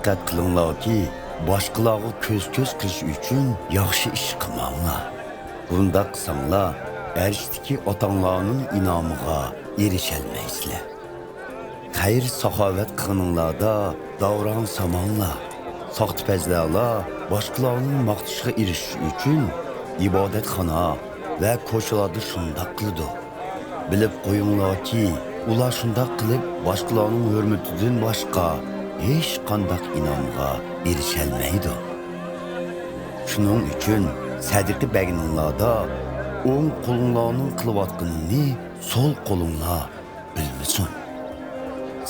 diqqət qılınlar ki, başqalarga ko'z-ko'z qilish uchun yaxshi ish qilmanglar. Bunda qilsanglar, arshdagi otanglarning inomiga erisholmaysizlar. Xayr saxovat qilinglarda davron samanglar. Soxtipazlarlar boshqalarning maqtishiga erishish uchun ibodatxona va ko'chalarda shundoq qiladi. Bilib qo'yinglarki, ular shundoq qilib boshqalarning hurmatidan boshqa hech qanday inomga erisholmaydi. Shuning uchun sadiqa berganinglarda o'ng qo'linglarning qilayotganini so'l qo'linglar bilmasin.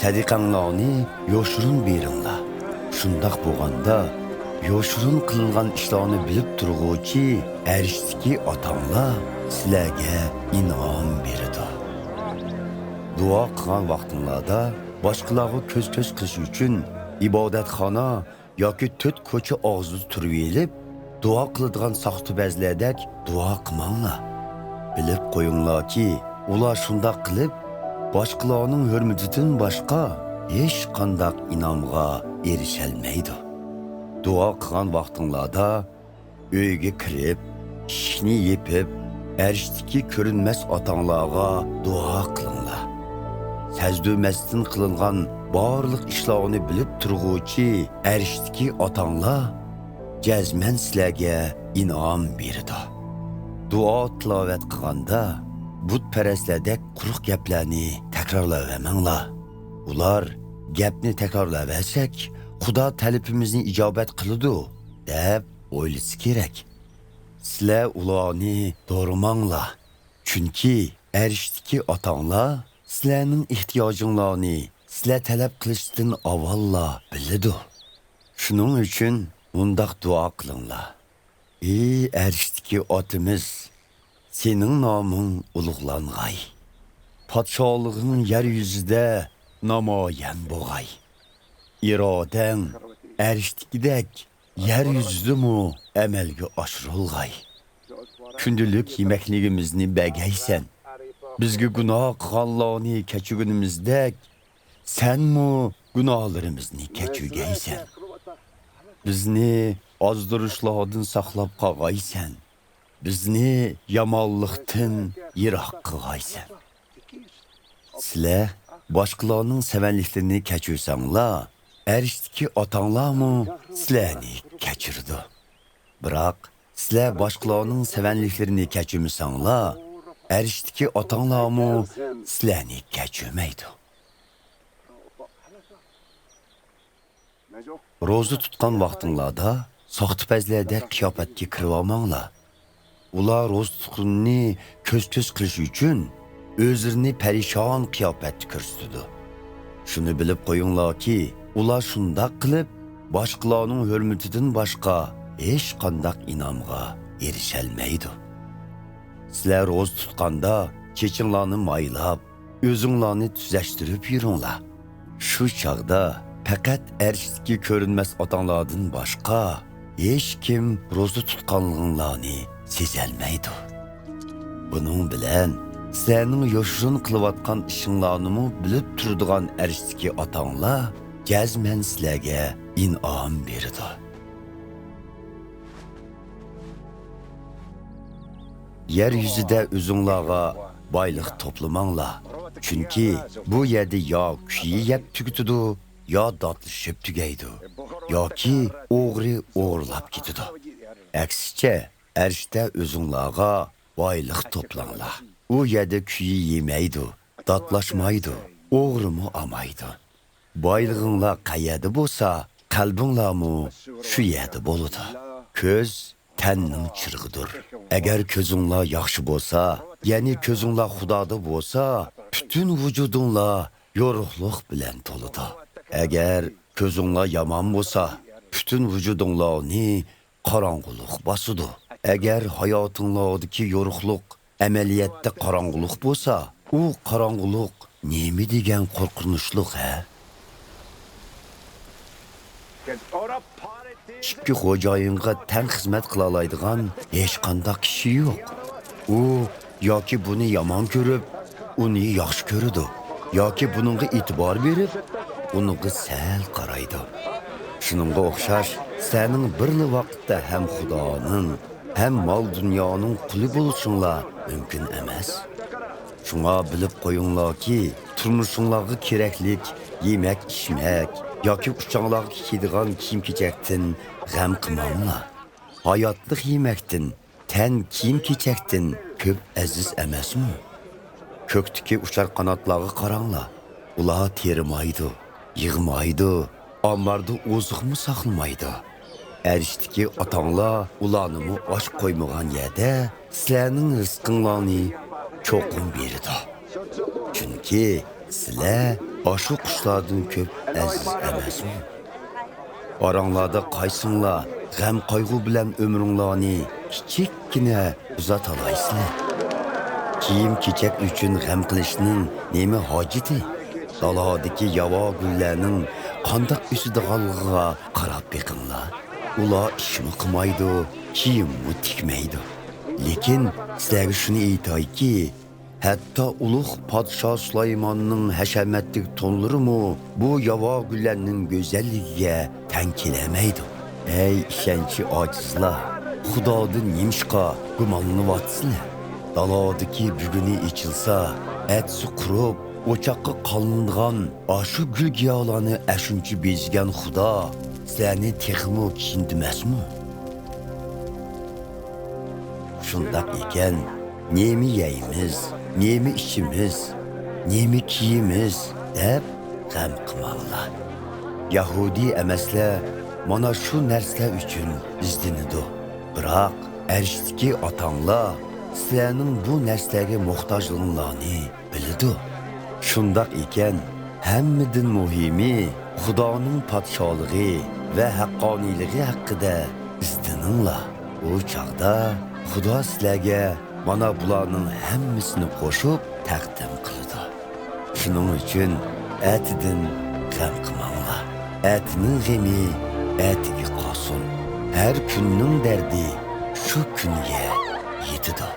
Sadiqanglarni yoshirin beringlar. Shundoq bo'lganda yoshirin qilingan ishlarni bilib turg'uvchi arishdagi otanglar sizlarga inom beradi. Duo qilgan vaqtinglarda boshqalarga ko'z-ko'z qilish uchun ibodatxona yoki to'rt ko'cha og'zida turib elib, duo qiladigan soxtibazlardek duo qilmanglar. Bilib qo'yinglarki, ular shundoq qilib boshqalarning hurmatidan boshqa hech qanday inomga erisholmaydi. Duo qilgan vaqtinglarda uyga kirib, ishni yepib, arishdagi ko'rinmas otanglarga duo qilinglar. Sajdumasdan qilingan barliq ishlarni bilib turg'uvchi arishdagi otanglar jazman sizlarga inom beradi. Duo tilovat qilganda butparastlardek quruq gaplarni takrorlamanglar. Ular gapni takrorlaversak, Xudo talabimizni ijobat qiladi deb o'ylasa kerak. Sizlar ularni do'rimanglar. Chunki arishdagi otanglar sizlarning ehtiyojinglarni sizlar talab qilishdan avvalla biladi. Shuning uchun bundaq duo qilinglar. Ey arishdagi otimiz, sening noming ulug'lang'ay. Podsholig'ing yer yuzida namoyon bo'lg'ay. İrodang arishdagidek yer yuzidami amalga oshirilg'ay. Kundalik yemakligimizni bagaysan. Bizga gunoh qilganlarni kechirgunimizdek, senmi gunohlarimizni kechirgaysan. Bizni ozdirishlardan saqlab qolg'aysan. Bizni yomonlikdan yiroq qilg'aysan. Sizlar boshqalarning savanliklarini kechirsanglar, arishdagi otanglarmi sizlarni kechirdi. Biroq sizlar boshqalarning savanliklarini kechirmasanglar, arishdagi otanglarmi sizlarni kechirmaydi. Ro'za tutgan vaqtinglarda soxtipazlardek qiyofatga kirib olmanglar. Ular ro'za tutqunni ko'z-ko'z qilish uchun o'zlarini parishon qiyofatda ko'rsatadi. Shuni bilib qo'yinglarki, ular shundoq qilib boshqalarning hurmatidan boshqa hech qanday inomga erisholmaydi. Sizlar ro'za tutganda chechinglarni maylab, o'zinglarni tuzashtirib yuringlar. Shu chog'da faqat arishdagi ko'rinmas otanglardan boshqa hech kim ro'za tutganliginglarni sezolmaydi. Buning bilan sizlarning yoshirin qilayotgan ishinglarni bilib turadigan arishdagi otanglar jazman sizlarga inom beradi. Yer yuzida o'zinglarga boylik toplamanglar. Chunki bu yerda yo kuyi yeb tugitadi, yo dotlashib tugaydi, yoki o'g'ri o'g'irlab ketadi. Aksicha, arshda o'zinglarga boylik toplanglar. U yerda kuyi yemaydi, dotlashmaydi, o'g'rimi olmaydi. Boylig'inglar qayerda bo'lsa, qalbinglarmi shu yerda bo'ladi. Ko'z tanning chirg'idir. Agar ko'zinglar yaxshi bo'lsa, ya'ni ko'zinglar Xudoda bo'lsa, butun vujudinglar yorug'lik bilan to'ladi. Agar ko'zinglar yomon bo'lsa, butun vujudinglarni qorong'ulik bosadi. Agar hayotinglardagi yorug'lik amaliyotda qorong'ulik bo'lsa, u qorong'ulik nima degan qo'rqinchlik ha? Ikki xo'jayinga tang xizmat qila oladigan hech qanday kishi yo'q. U yoki buni yomon ko'rib, uni yaxshi ko'radi, yoki buningga e'tibor berib, uniga sal qaraydi. Şununğa oxşaş, sənin birli vaqtda həm Xudanın, həm mal dünyanın quli buluşunla mümkün emas. Şuna bilib qoyunlar ki, turmuşunlarga keraklik yemək, içmək, yoki uçanlarga kiydigan kiyim-kechakdan g'am qilmanglar. Hayotlıq yeməkdən, tən kiyim-kechakdan ko'p aziz emasmi? Ko'kdagi uchar qanotlarga qaranglar. Ular terimaydi, yig'maydi, ommarda o'ziqmi saqlamaydi. Arishdagi otanglar ularni osh qo'ymagan yerda sizlarning rizqinglarni cho'qim berdi. Chunki sizlar oshu qushlardan ko'p aziz emasmi? Oranglarda qaysinglar g'am qayg'u bilan umringlarni kichikkina uzatolaysizlar. Kiyim-kechak uchun g'am qilishning nima hojati? Daladagi yavo gullarning qandoq o'sidiganligiga qarab beqinglar. Ular ishmi qilmaydi, kiyimmi tikmaydi. Lekin sizlarga shuni aytayki, hatto ulug' podsho Sulaymonning hashamatli tonlarimi bu yavo gullarning go'zalligiga teng kelamaydi. Ey ishonchi ojizlar, Xudodan nimishqa gumonlanyapsizlar? Daladagi buguni ichilsa, atsi qurib, o'choqqa qolingan ashu gul giyolarni ashuncha bezgan Xudo sizlarni texmo kiyindimasmi? Shundaq ekan, nemi yeymiz, nemi ichimiz, nemi kiyimiz deb g'am qilmanglar. Yahudi emaslar mana shu narsalar uchun izlanadi. Biroq arishdagi otanglar sizlarning bu narsalarga muhtojliginglarni biladi. Shundaq ekan, hammadan muhimi Xudoning podshohligi va haqqoniyligi haqida izlaninglar. U chaqda Xudo sizlarga mana bularning hammasini qo'shib taqdim qiladi. Shuning uchun atidan g'am qilmanglar. Atining g'ami atiga qolsin. Har kunning dardi shu kunga yetadi.